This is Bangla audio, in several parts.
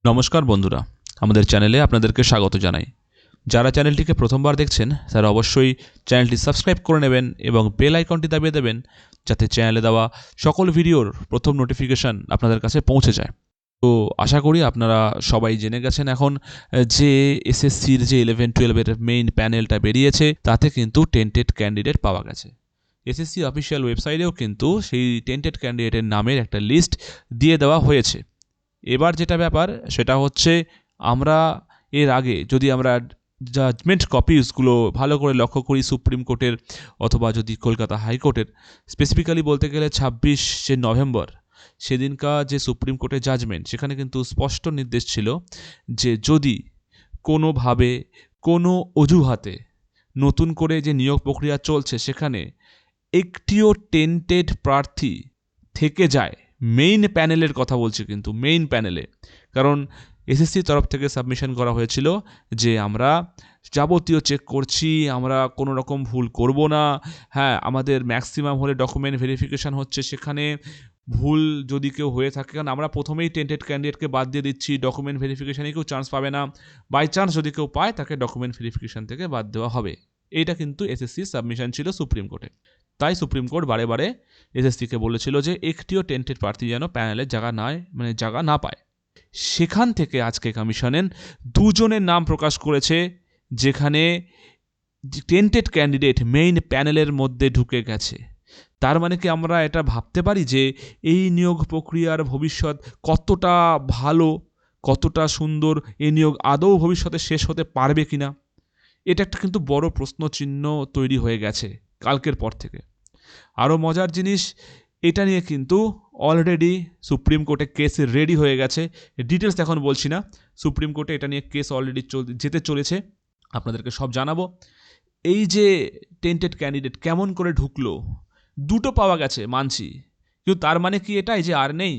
নমস্কার বন্ধুরা, আমাদের চ্যানেলে আপনাদেরকে স্বাগত জানাই। যারা চ্যানেলটিকে প্রথমবার দেখছেন তারা অবশ্যই চ্যানেলটি সাবস্ক্রাইব করে নেবেন এবং বেল আইকনটি দাবিয়ে দেবেন, যাতে চ্যানেলে দেওয়া সকল ভিডিওর প্রথম নোটিফিকেশান আপনাদের কাছে পৌঁছে যায়। তো আশা করি আপনারা সবাই জেনে গেছেন এখন যে এসএসসির যে 11-12-এর মেইন প্যানেলটা বেরিয়েছে, তাতে কিন্তু টেন্টেড ক্যান্ডিডেট পাওয়া গেছে। এসএসসি অফিসিয়াল ওয়েবসাইটেও কিন্তু সেই টেন্টেড ক্যান্ডিডেটের নামের একটা লিস্ট দিয়ে দেওয়া হয়েছে। এবার যেটা ব্যাপার সেটা হচ্ছে, আমরা এর আগে যদি আমরা জাজমেন্ট কপিসগুলো ভালো করে লক্ষ্য করি, সুপ্রিম কোর্টের অথবা যদি কলকাতা হাইকোর্টের, স্পেসিফিক্যালি বলতে গেলে 26শে নভেম্বর সেদিনকার যে সুপ্রিম কোর্টের জাজমেন্ট, সেখানে কিন্তু স্পষ্ট নির্দেশ ছিল যে যদি কোনোভাবে কোনো অজুহাতে নতুন করে যে নিয়োগ প্রক্রিয়া চলছে সেখানে একটিও টেন্টেড প্রার্থী থেকে যায়, মেইন প্যানেলের কথা বলছি কিন্তু মেইন প্যানেলে, কারণ এসএসসির তরফ থেকে সাবমিশন করা হয়েছিল যে আমরা যাবতীয় চেক করছি, আমরা কোনো রকম ভুল করব না। হ্যাঁ, আমাদের ম্যাক্সিমাম হলে ডকুমেন্ট ভেরিফিকেশান হচ্ছে, সেখানে ভুল যদি কেউ হয়ে থাকে, কারণ আমরা প্রথমেই টেন্টেড ক্যান্ডিডেটকে বাদ দিয়ে দিচ্ছি, ডকুমেন্ট ভেরিফিকেশানে কেউ চান্স পাবে না, বাই চান্স যদি কেউ পায় তাকে ডকুমেন্ট ভেরিফিকেশান থেকে বাদ দেওয়া হবে। এইটা কিন্তু এসএসসির সাবমিশন ছিল সুপ্রিম কোর্টে। তাই সুপ্রিম কোর্ট বারে বারে এসএসসিকে বলেছিল যে একটিও টেন্টেড প্রার্থী যেন প্যানেলে জায়গা না পায়। সেখান থেকে আজকে কমিশনের দুজনের নাম প্রকাশ করেছে, যেখানে টেন্টেড ক্যান্ডিডেট মেইন প্যানেলের মধ্যে ঢুকে গেছে। তার মানে কি আমরা এটা ভাবতে পারি যে এই নিয়োগ প্রক্রিয়ার ভবিষ্যৎ কতটা ভালো, কতটা সুন্দর, এই নিয়োগ আদৌ ভবিষ্যতে শেষ হতে পারবে কিনা? এটা একটা কিন্তু বড় প্রশ্নচিহ্ন তৈরি হয়ে গেছে কালকের পর থেকে। আরও মজার জিনিস, এটা নিয়ে কিন্তু অলরেডি সুপ্রিম কোর্টে কেস রেডি হয়ে গেছে। ডিটেলস এখন বলছি না, সুপ্রিম কোর্টে এটা নিয়ে কেস অলরেডি যেতে চলেছে, আপনাদেরকে সব জানাবো। এই যে টেন্টেড ক্যান্ডিডেট কেমন করে ঢুকলো, দুটো পাওয়া গেছে মানছি, কিন্তু তার মানে কি এটাই যে আর নেই?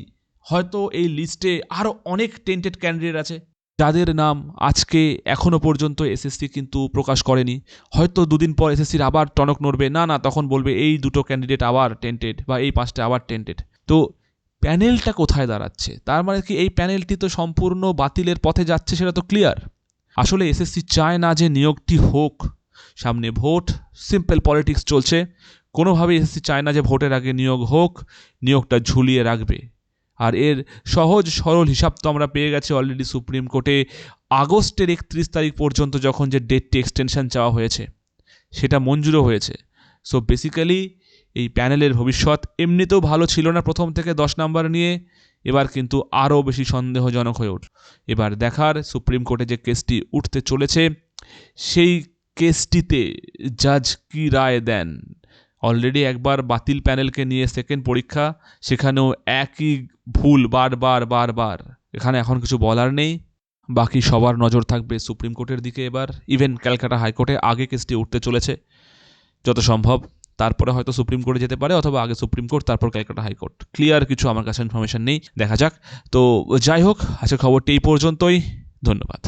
হয়তো এই লিস্টে আরও অনেক টেন্টেড ক্যান্ডিডেট আছে যাদের নাম আজকে এখনও পর্যন্ত এসএসসি কিন্তু প্রকাশ করেনি। হয়তো দুদিন পর এসএসসির আবার টনক নড়বে, না তখন বলবে এই দুটো ক্যান্ডিডেট আবার টেন্টেড বা এই 5টা আবার টেন্টেড। তো প্যানেলটা কোথায় দাঁড়াচ্ছে? তার মানে কি এই প্যানেলটি তো সম্পূর্ণ বাতিলের পথে যাচ্ছে, সেটা তো ক্লিয়ার। আসলে এসএসসি চায় না যে নিয়োগটি হোক, সামনে ভোট, সিম্পল পলিটিক্স চলছে, কোনোভাবেই এসএসসি চায় না যে ভোটের আগে নিয়োগ হোক, নিয়োগটা ঝুলিয়ে রাখবে। আর এর সহজ সরল হিসাব তো আমরা পেয়ে গেছি অলরেডি সুপ্রিম কোর্টে। আগস্টের 31 তারিখ পর্যন্ত যখন যে ডেটটি এক্সটেনশন চাওয়া হয়েছে, সেটা মঞ্জুরও হয়েছে। সো বেসিক্যালি এই প্যানেলের ভবিষ্যৎ এমনিতেও ভালো ছিল না প্রথম থেকে 10 নাম্বার নিয়ে, এবার কিন্তু আরও বেশি সন্দেহজনক হয়ে উঠল। এবার দেখার সুপ্রিম কোর্টে যে কেসটি উঠতে চলেছে, সেই কেসটিতে জাজ কী রায় দেন। অলরেডি একবার বাতিল প্যানেলকে নিয়ে সেকেন্ড পরীক্ষা, সেখানেও একই ভুল বারবার। এখানে এখন কিছু বলার নেই, বাকি সবার নজর থাকবে সুপ্রিম কোর্টের দিকে। এবার ইভেন ক্যালকাটা হাইকোর্টে আগে কেসটি উঠতে চলেছে, যত সম্ভব তারপরে হয়তো সুপ্রিম কোর্টে যেতে পারে, অথবা আগে সুপ্রিম কোর্ট তারপর ক্যালকাটা হাইকোর্ট। ক্লিয়ার কিছু আমার কাছে ইনফরমেশন নেই, দেখা যাক। তো যাই হোক, আজকে খবরটি এই পর্যন্তই। ধন্যবাদ।